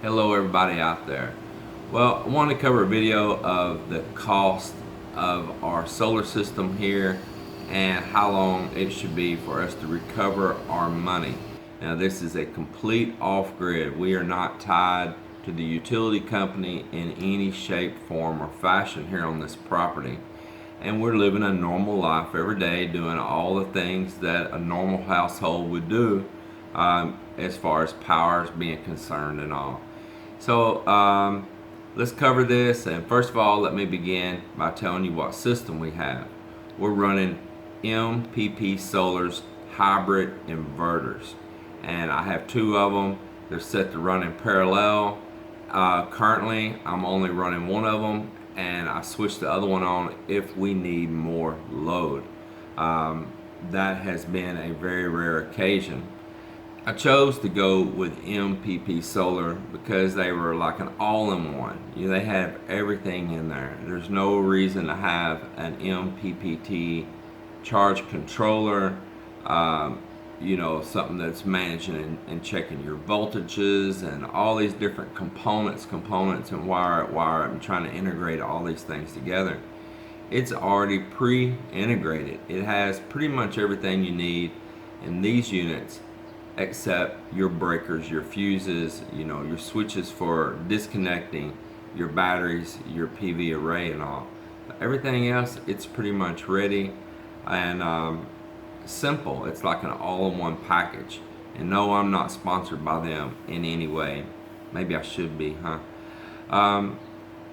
Hello everybody out there. Well, I want to cover a video of the cost of our solar system here and how long it should be for us to recover our money. Now this is a complete off-grid. We are not tied to the utility company in any shape, form, or fashion here on this property. And we're living a normal life every day, doing all the things that a normal household would do, as far as power is being concerned and all. So let's cover this, and first of all let me begin by telling you what system we have. We're running MPP Solar's hybrid inverters, and I have two of them. They're set to run in parallel. Currently I'm only running one of them, and I switch the other one on if we need more load. That has been a very rare occasion. I chose to go with MPP Solar because they were like an all-in-one. They have everything in there. There's no reason to have an MPPT charge controller, something that's managing and checking your voltages and all these different components and wire and trying to integrate all these things together. It's already pre-integrated. It has pretty much everything you need in these units, except your breakers, your fuses, your switches for disconnecting your batteries, your PV array and all. Everything else, it's pretty much ready and simple. It's like an all-in-one package. And no, I'm not sponsored by them in any way. Maybe I should be, huh?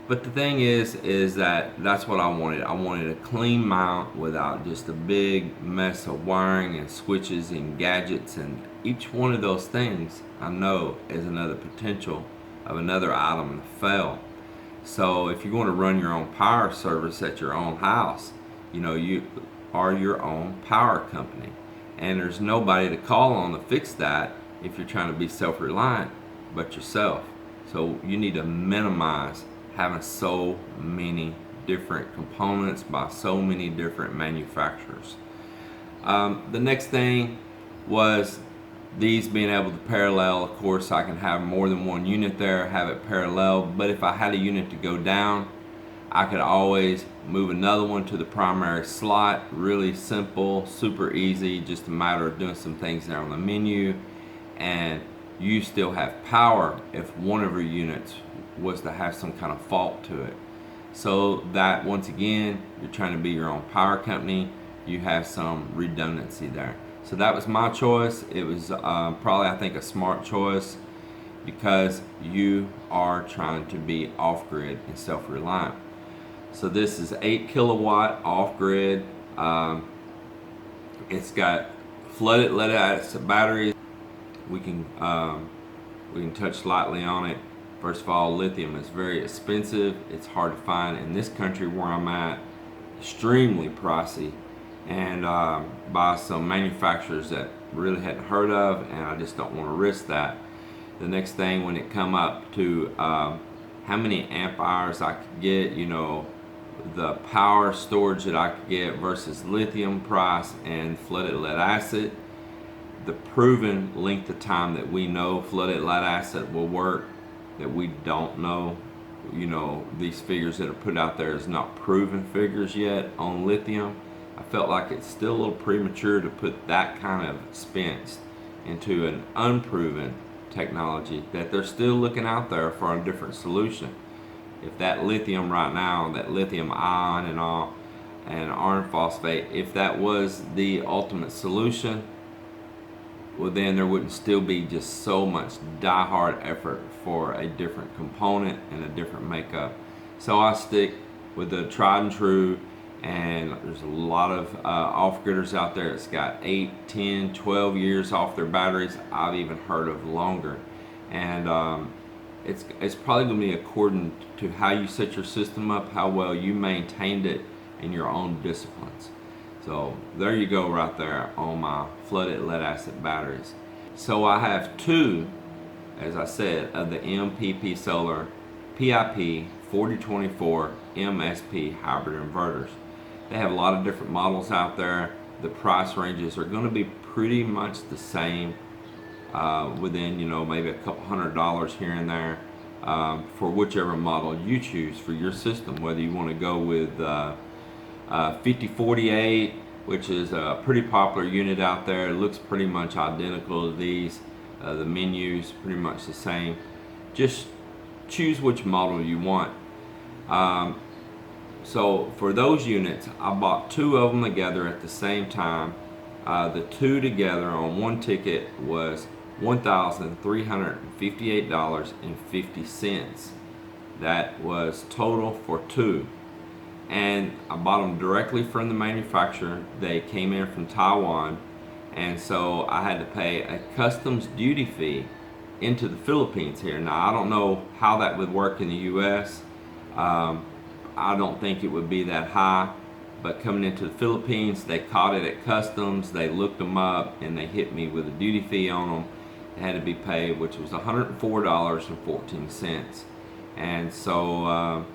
But the thing is that that's what I wanted. I wanted a clean mount without just a big mess of wiring and switches and gadgets, and each one of those things I know is another potential of another item to fail. So if you're going to run your own power service at your own house, you are your own power company, and there's nobody to call on to fix that if you're trying to be self-reliant but yourself. So you need to minimize having so many different components by so many different manufacturers. The next thing was these being able to parallel. Of course, I can have more than one unit there, have it parallel, but if I had a unit to go down, I could always move another one to the primary slot. Really simple, super easy, just a matter of doing some things there on the menu, and you still have power if one of your units was to have some kind of fault to it. So that, once again, you're trying to be your own power company, you have some redundancy there. So that was my choice. It was probably, I think, a smart choice because you are trying to be off-grid and self-reliant. So this is 8 kilowatt off-grid. It's got flooded lead-acid batteries. We can touch lightly on it. First of all, lithium is very expensive. It's hard to find in this country where I'm at. Extremely pricey, and by some manufacturers that really hadn't heard of, and I just don't want to risk that. The next thing, when it come up to how many amp hours I could get, the power storage that I could get versus lithium price and flooded lead acid, the proven length of time that we know flooded lead acid will work, that we don't know. These figures that are put out there is not proven figures yet on lithium. I felt like it's still a little premature to put that kind of expense into an unproven technology, that they're still looking out there for a different solution. If that lithium right now, that lithium ion and all, and iron phosphate, if that was the ultimate solution, well then there wouldn't still be just so much die-hard effort for a different component and a different makeup. So I stick with the tried and true, and there's a lot of off-gridders out there that's got 8, 10, 12 years off their batteries. I've even heard of longer, and it's probably going to be according to how you set your system up, how well you maintained it, and your own disciplines. So there you go right there on my flooded lead acid batteries. So I have two, as I said, of the MPP Solar PIP 4024 MSP hybrid inverters. They have a lot of different models out there. The price ranges are going to be pretty much the same within, you know, maybe a couple $100 here and there, for whichever model you choose for your system. Whether you want to go with 5048, which is a pretty popular unit out there. It looks pretty much identical to these. The menu's pretty much the same. Just choose which model you want. So for those units, I bought two of them together at the same time. The two together on one ticket was $1,358.50. That was total for two. And I bought them directly from the manufacturer. They came in from Taiwan, and so I had to pay a customs duty fee into the Philippines here. Now, I don't know how that would work in the US. I don't think it would be that high, but coming into the Philippines, they caught it at customs, they looked them up, and they hit me with a duty fee on them. It had to be paid, which was $104.14. And so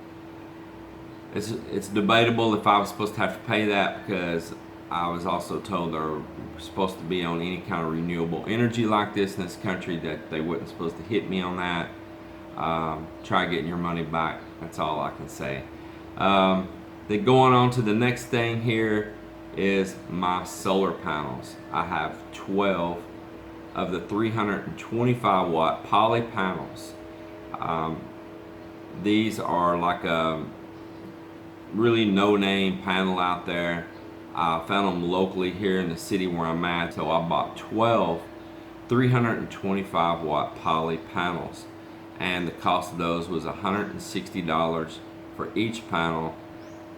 it's debatable if I was supposed to have to pay that, because I was also told they're supposed to be on any kind of renewable energy like this in this country, that they wasn't supposed to hit me on that. Try getting your money back. That's all I can say. Then going on to the next thing here is my solar panels. I have 12 of the 325 watt poly panels. These are like a really no-name panel out there. I found them locally here in the city where I'm at, so I bought 12 325 watt poly panels, and the cost of those was $160 for each panel,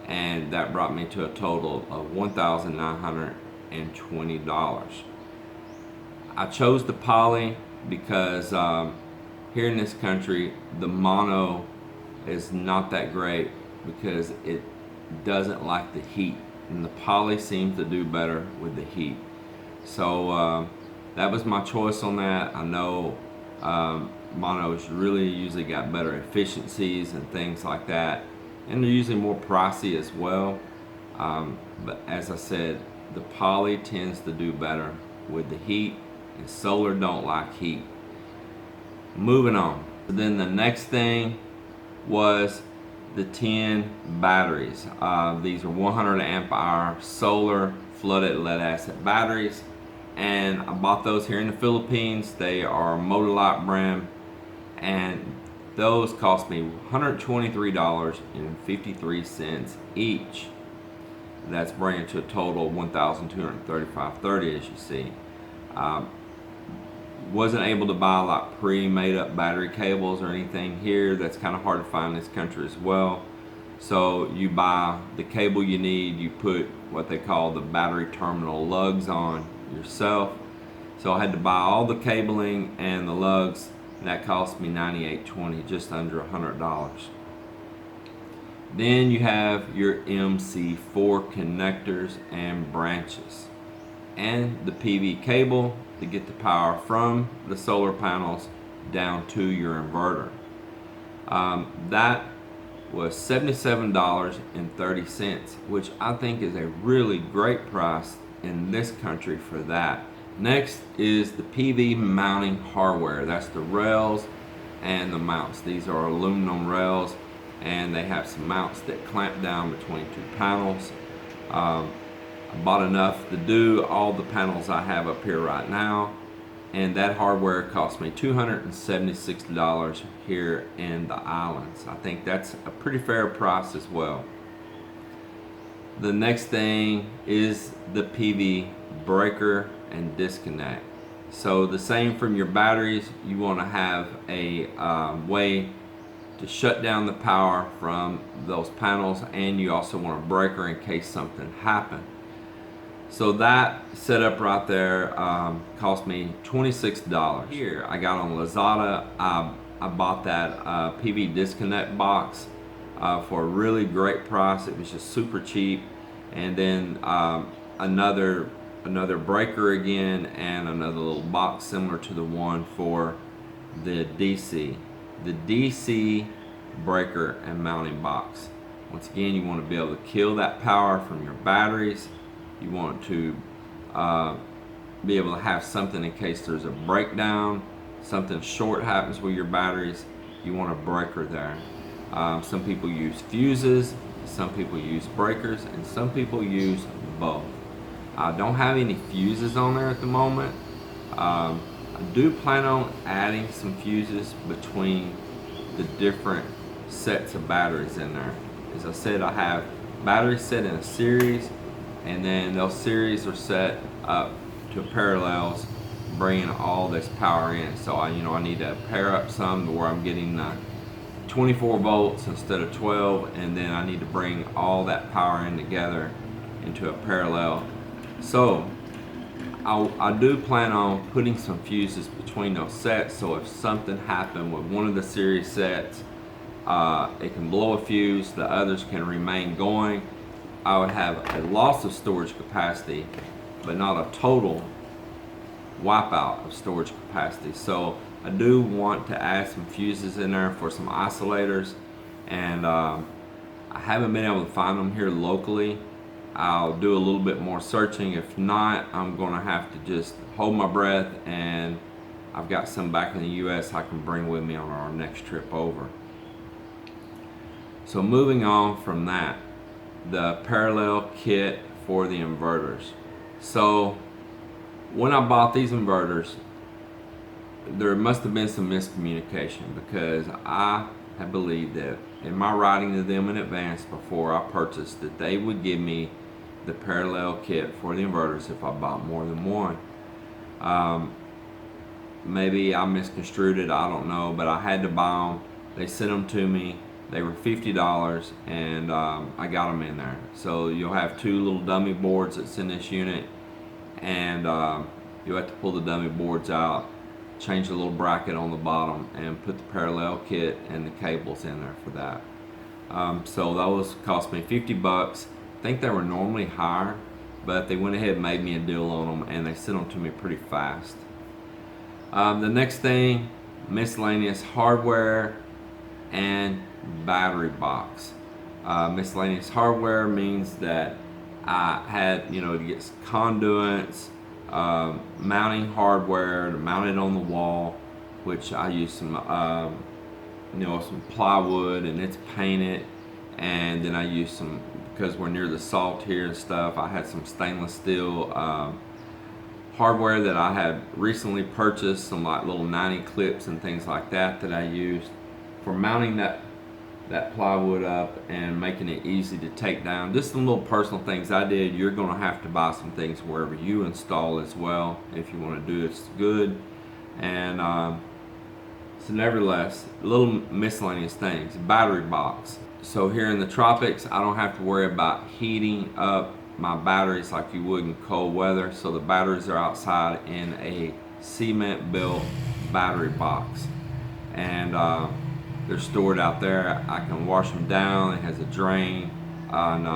and that brought me to a total of $1,920. I chose the poly because here in this country the mono is not that great, because it doesn't like the heat, and the poly seems to do better with the heat. So that was my choice on that. I know monos really usually got better efficiencies and things like that, and they're usually more pricey as well, but as I said, the poly tends to do better with the heat, and solar don't like heat. Moving on. Then the next thing was the 10 batteries. These are 100 amp hour solar flooded lead acid batteries, and I bought those here in the Philippines. They are Motolite brand, and those cost me $123.53 each. That's bringing to a total of $1,235.30, as you see. Wasn't able to buy like pre-made up battery cables or anything here. That's kind of hard to find in this country as well. So you buy the cable you need, you put what they call the battery terminal lugs on yourself. So I had to buy all the cabling and the lugs, and that cost me $98.20, just under $100. Then you have your MC4 connectors and branches, and the PV cable to get the power from the solar panels down to your inverter. That was $77.30, which I think is a really great price in this country for that. Next is the PV mounting hardware. That's the rails and the mounts. These are aluminum rails, and they have some mounts that clamp down between two panels. I bought enough to do all the panels I have up here right now, and that hardware cost me $276 here in the islands. I think that's a pretty fair price as well. The next thing is the PV breaker and disconnect. So the same from your batteries, you want to have a way to shut down the power from those panels, and you also want a breaker in case something happened. So that setup right there cost me $26. Here I got on Lazada. I bought that PV disconnect box for a really great price. It was just super cheap. And then another breaker again, and another little box similar to the one for the DC. The DC breaker and mounting box. Once again, you want to be able to kill that power from your batteries. You want to be able to have something in case there's a breakdown, something short happens with your batteries. You want a breaker there. Some people use fuses, some people use breakers, and some people use both. I don't have any fuses on there at the moment. I do plan on adding some fuses between the different sets of batteries in there. As I said, I have batteries set in a series, and then those series are set up to parallels, bringing all this power in. So I need to pair up some to where I'm getting 24 volts instead of 12, and then I need to bring all that power in together into a parallel. So I do plan on putting some fuses between those sets, so if something happened with one of the series sets, it can blow a fuse, the others can remain going. I would have a loss of storage capacity, but not a total wipeout of storage capacity. So I do want to add some fuses in there for some isolators, and I haven't been able to find them here locally. I'll do a little bit more searching. If not, I'm gonna have to just hold my breath, and I've got some back in the US I can bring with me on our next trip over. So moving on from that, the parallel kit for the inverters. So when I bought these inverters, there must have been some miscommunication, because I had believed that in my writing to them in advance before I purchased that they would give me the parallel kit for the inverters if I bought more than one. Maybe I misconstrued it, I don't know, but I had to buy them. They sent them to me. They were $50, and I got them in there. So you'll have two little dummy boards that's in this unit, and you'll have to pull the dummy boards out, change the little bracket on the bottom, and put the parallel kit and the cables in there for that. So those cost me $50. I think they were normally higher, but they went ahead and made me a deal on them, and they sent them to me pretty fast. The next thing, miscellaneous hardware and battery box. Miscellaneous hardware means that I had to get conduits, mounting hardware to mount it on the wall, which I use some some plywood, and it's painted, and then I use some, because we're near the salt here and stuff, I had some stainless steel hardware that I had recently purchased, some like little 90 clips and things like that I used for mounting that plywood up and making it easy to take down. Just some little personal things I did. You're going to have to buy some things wherever you install as well if you want to do it good. And so nevertheless, little miscellaneous things. Battery box. So here in the tropics, I don't have to worry about heating up my batteries like you would in cold weather. So the batteries are outside in a cement built battery box, and they're stored out there. I can wash them down. It has a drain, and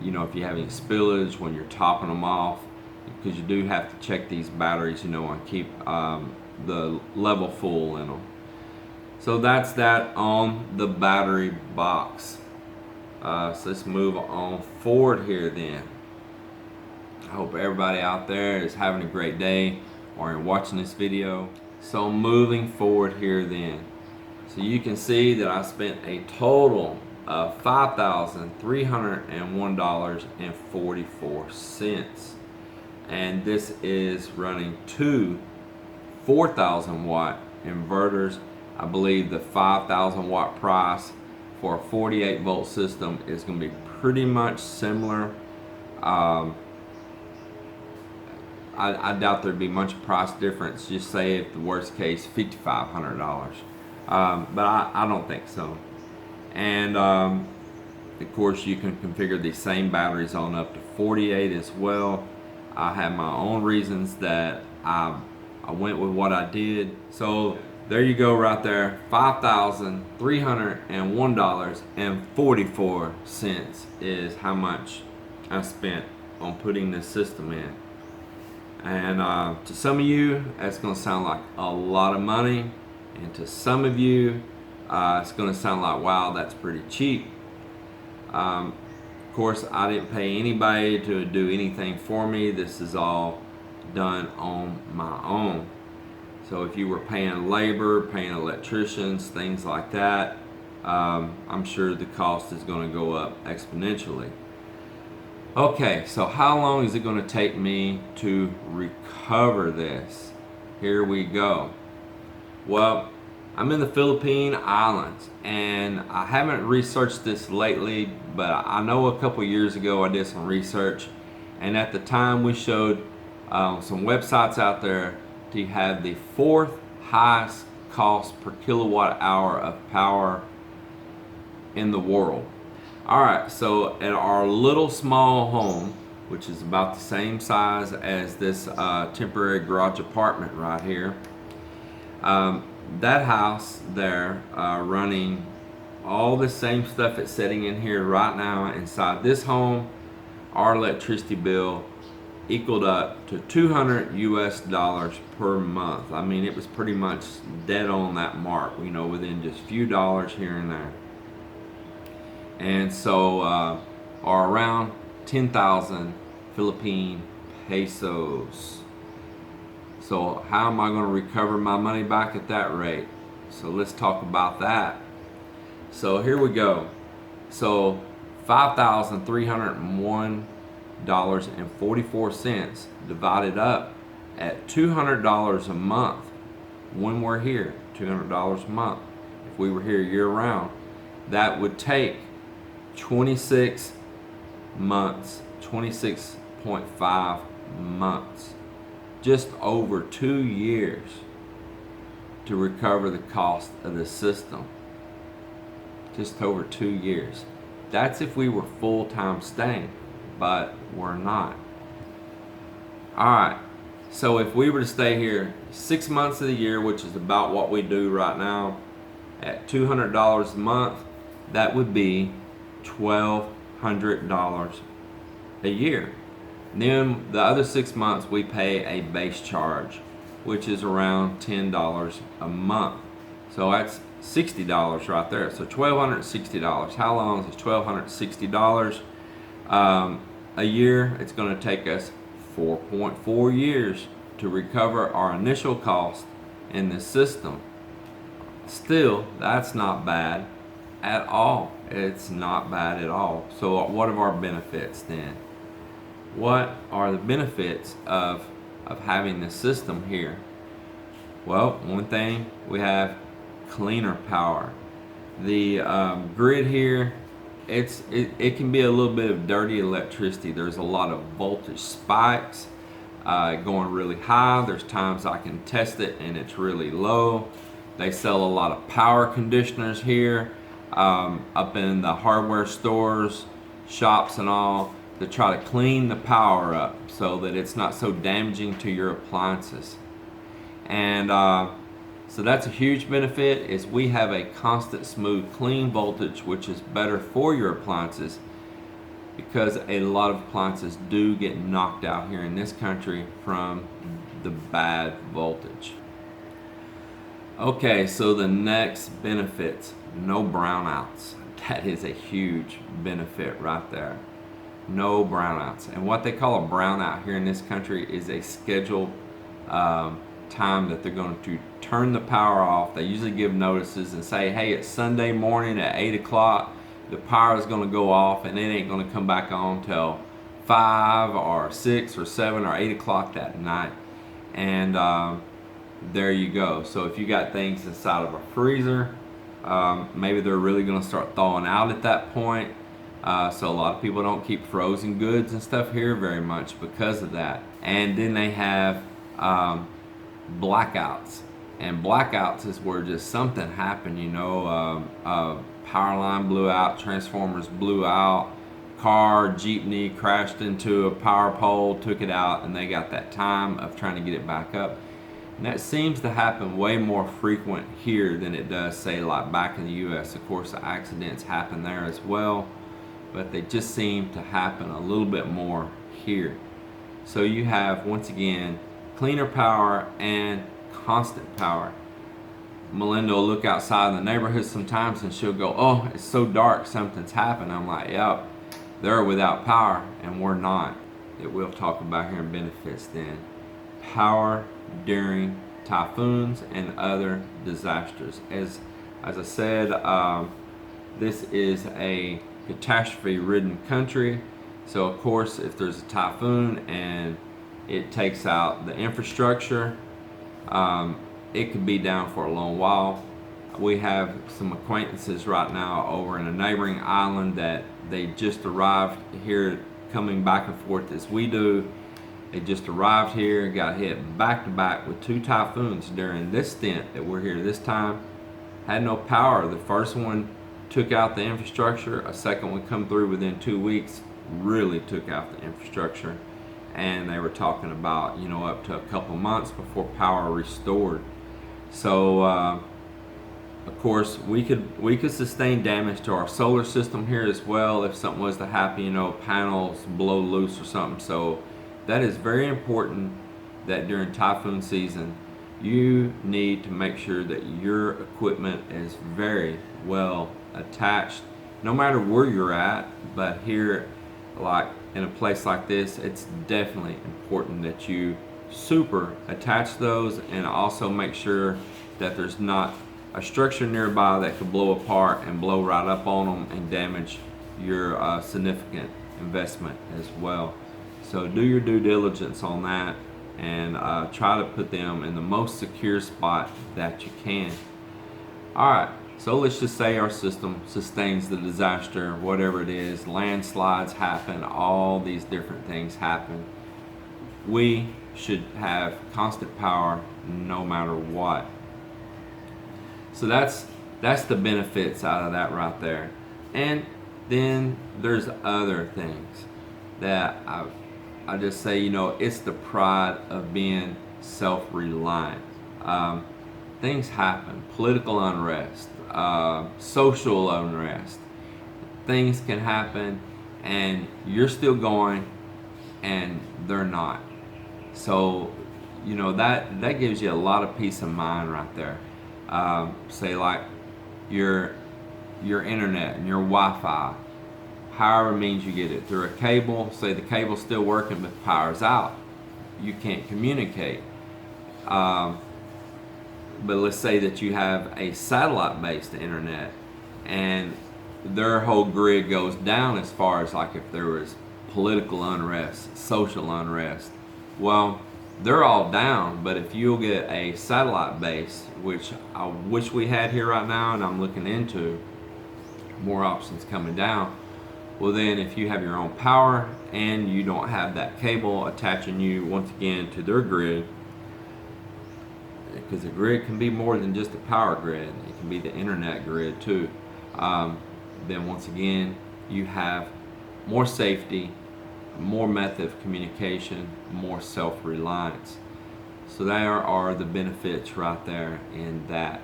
if you have any spillage when you're topping them off, because you do have to check these batteries, and keep the level full in them. So that's that on the battery box. So let's move on forward here then. I hope everybody out there is having a great day or watching this video. So moving forward here then. So you can see that I spent a total of $5,301.44. And this is running two 4,000 watt inverters. I believe the 5,000 watt price for a 48 volt system is going to be pretty much similar. I doubt there'd be much price difference. Just say if the worst case $5,500, but I don't think so. And of course you can configure these same batteries on up to 48 as well. I have my own reasons that I went with what I did. So there you go right there. $5,301.44 is how much I spent on putting this system in. And to some of you, that's going to sound like a lot of money. And to some of you, it's going to sound like, wow, that's pretty cheap. Of course, I didn't pay anybody to do anything for me. This is all done on my own. So if you were paying labor, paying electricians, things like that, I'm sure the cost is going to go up exponentially. Okay, so how long is it going to take me to recover this? Here we go. Well, I'm in the Philippine Islands, and I haven't researched this lately, but I know a couple years ago I did some research, and at the time we showed some websites out there to have the fourth highest cost per kilowatt hour of power in the world. Alright, so at our little small home, which is about the same size as this temporary garage apartment right here, that house there, running all the same stuff it's sitting in here right now inside this home, our electricity bill equaled up to $200 per month. I mean, it was pretty much dead on that mark, you know, within just a few dollars here and there. And so, or around 10,000 Philippine pesos. So how am I going to recover my money back at that rate? So let's talk about that. So here we go. So $5,301.44 divided up at $200 a month when we're here, $200 a month. If we were here year round, that would take 26 months, 26.5 months, just over 2 years to recover the cost of the system. Just over 2 years. That's if we were full-time staying, but we're not. Alright, so if we were to stay here 6 months of the year, which is about what we do right now, at $200 a month, that would be $1,200 a year. And then the other 6 months we pay a base charge, which is around $10 a month. So that's $60 right there. So $1,260. How long is $1,260 a year? It's going to take us 4.4 years to recover our initial cost in the system. Still, that's not bad at all. It's not bad at all. So what are our benefits then? What are the benefits of having this system here? Well, one thing, we have cleaner power. The grid here, it can be a little bit of dirty electricity. There's a lot of voltage spikes going really high. There's times I can test it and it's really low. They sell a lot of power conditioners here up in the hardware stores, shops and all, to try to clean the power up so that it's not so damaging to your appliances. And so that's a huge benefit, is we have a constant, smooth, clean voltage, which is better for your appliances, because a lot of appliances do get knocked out here in this country from the bad voltage. Okay, so the next benefits, no brownouts. That is a huge benefit right there. No brownouts. And what they call a brownout here in this country is a scheduled time that they're going to turn the power off. They usually give notices and say, hey, it's Sunday morning at 8 o'clock. The power is going to go off and it ain't going to come back on till 5 or 6 or 7 or 8 o'clock that night. And there you go. So if you got things inside of a freezer, maybe they're really going to start thawing out at that point. So a lot of people don't keep frozen goods and stuff here very much because of that. And then they have blackouts. And blackouts is where just something happened, you know, power line blew out, transformers blew out, car, jeepney crashed into a power pole, took it out, and they got that time of trying to get it back up. And that seems to happen way more frequent here than it does, say, like back in the US. Of course, the accidents happen there as well, but they just seem to happen a little bit more here. So you have, once again, cleaner power and constant power. Melinda will look outside in the neighborhood sometimes and she'll go, oh, it's so dark, something's happened. I'm like, yep, they're without power and we're not. That we'll talk about here in benefits then. power during typhoons and other disasters. As I said, this is a catastrophe-ridden country, so of course if there's a typhoon and it takes out the infrastructure, it could be down for a long while. We have some acquaintances right now over in a neighboring island that they just arrived here, coming back and forth as we do. They just arrived here, got hit back to back with 2 typhoons during this stint that we're here this time. Had no power. The first one took out the infrastructure. A second one come through within 2 weeks, really took out the infrastructure. And they were talking about, you know, up to a couple months before power restored. So of course we could sustain damage to our solar system here as well if something was to happen, you know, panels blow loose or something. So that is very important that during typhoon season you need to make sure that your equipment is very well attached, no matter where you're at. But here, like in a place like this, it's definitely important that you super attach those, and also make sure that there's not a structure nearby that could blow apart and blow right up on them and damage your significant investment as well. So do your due diligence on that, and try to put them in the most secure spot that you can. Alright, so let's just say our system sustains the disaster, whatever it is. Landslides happen, all these different things happen. We should have constant power no matter what. So that's the benefits out of that right there. And then there's other things that I just say, you know, it's the pride of being self-reliant. Things happen, political unrest, social unrest. Things can happen and you're still going and they're not. So, you know, that gives you a lot of peace of mind right there. Say like your internet and your Wi-Fi, however means you get it, through a cable. Say the cable's still working but power's out, you can't communicate. But let's say that you have a satellite-based internet and their whole grid goes down, as far as like if there was political unrest, social unrest. Well, they're all down, but if you'll get a satellite base, which I wish we had here right now, and I'm looking into more options coming down, well then if you have your own power and you don't have that cable attaching you once again to their grid, because the grid can be more than just a power grid, it can be the internet grid too, then once again you have more safety, more method of communication, more self-reliance. So there are the benefits right there in that.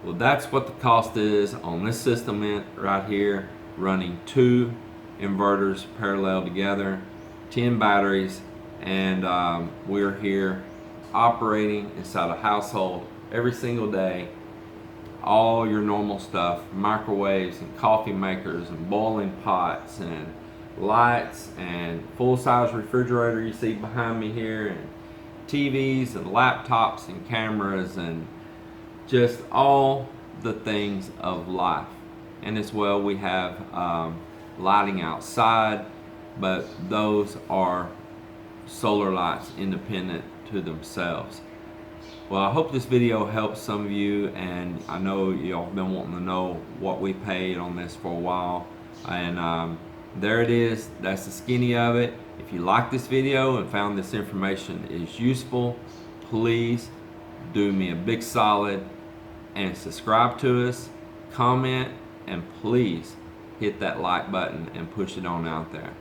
Well, that's what the cost is on this system right here, running 2 inverters parallel together, 10 batteries, and we're here operating inside a household every single day. All your normal stuff, microwaves and coffee makers and boiling pots and lights and full-size refrigerator you see behind me here, and TVs and laptops and cameras, and just all the things of life. And as well, we have lighting outside, but those are solar lights independent to themselves. Well, I hope this video helps some of you, and I know y'all have been wanting to know what we paid on this for a while, and there it is. That's the skinny of it. If you like this video and found this information is useful, please do me a big solid and subscribe to us, comment, and please hit that like button and push it on out there.